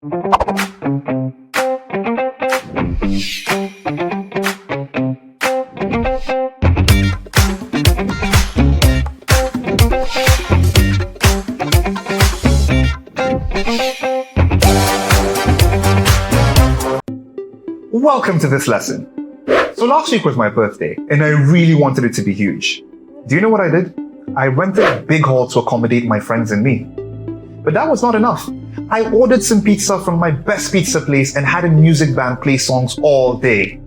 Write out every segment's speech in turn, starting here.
Welcome to this lesson. So last week was my birthday and I really wanted it to be huge. Do you know what I did? I rented a big hall to accommodate my friends and me. But that was not enough. I ordered some pizza from my best pizza place and had a music band play songs all day.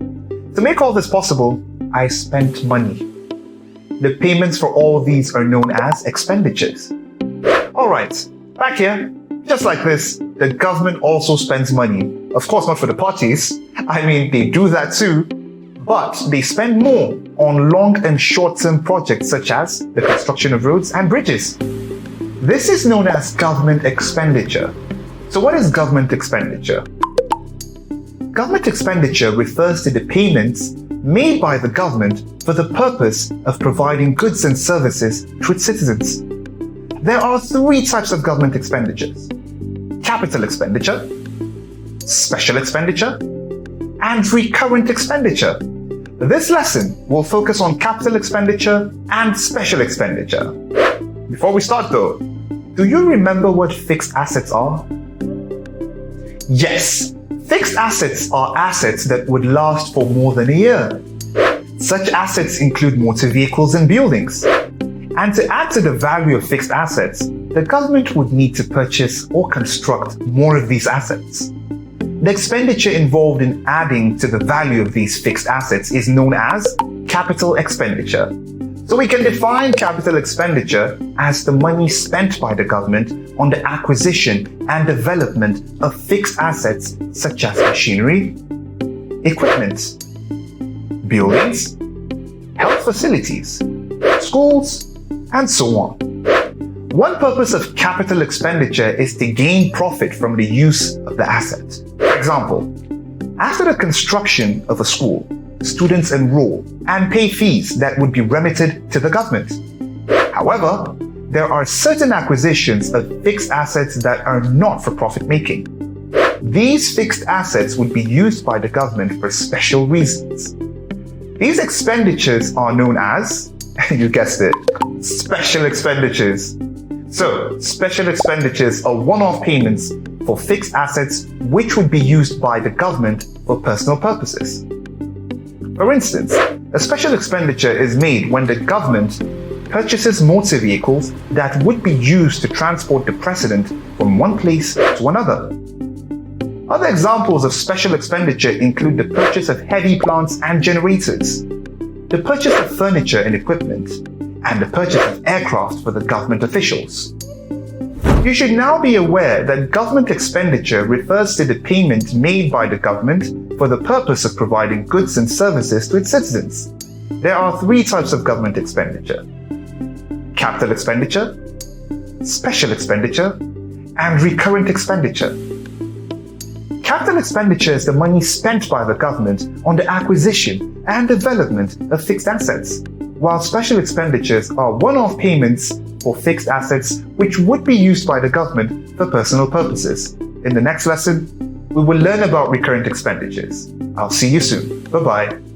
To make all this possible, I spent money. The payments for all these are known as expenditures. Alright, back here, just like this, the government also spends money. Of course, not for the parties. I mean, they do that too. But they spend more on long and short-term projects such as the construction of roads and bridges. This is known as government expenditure. So what is government expenditure? Government expenditure refers to the payments made by the government for the purpose of providing goods and services to its citizens. There are three types of government expenditures: capital expenditure, special expenditure, and recurrent expenditure. This lesson will focus on capital expenditure and special expenditure. Before we start though, do you remember what fixed assets are? Yes, fixed assets are assets that would last for more than a year. Such assets include motor vehicles and buildings. And to add to the value of fixed assets, the government would need to purchase or construct more of these assets. The expenditure involved in adding to the value of these fixed assets is known as capital expenditure. So we can define capital expenditure as the money spent by the government on the acquisition and development of fixed assets such as machinery, equipment, buildings, health facilities, schools, and so on. One purpose of capital expenditure is to gain profit from the use of the asset. For example, after the construction of a school, students enroll and pay fees that would be remitted to the government. However, there are certain acquisitions of fixed assets that are not for profit making. These fixed assets would be used by the government for special reasons. These expenditures are known as, you guessed it, special expenditures. So, special expenditures are one-off payments for fixed assets which would be used by the government for personal purposes. For instance, a special expenditure is made when the government purchases motor vehicles that would be used to transport the president from one place to another. Other examples of special expenditure include the purchase of heavy plants and generators, the purchase of furniture and equipment, and the purchase of aircraft for the government officials. You should now be aware that government expenditure refers to the payment made by the government for the purpose of providing goods and services to its citizens. There are three types of government expenditure: capital expenditure, special expenditure, and recurrent expenditure. Capital expenditure is the money spent by the government on the acquisition and development of fixed assets, while special expenditures are one-off payments for fixed assets which would be used by the government for personal purposes. In the next lesson, we will learn about recurrent expenditures. I'll see you soon. Bye-bye.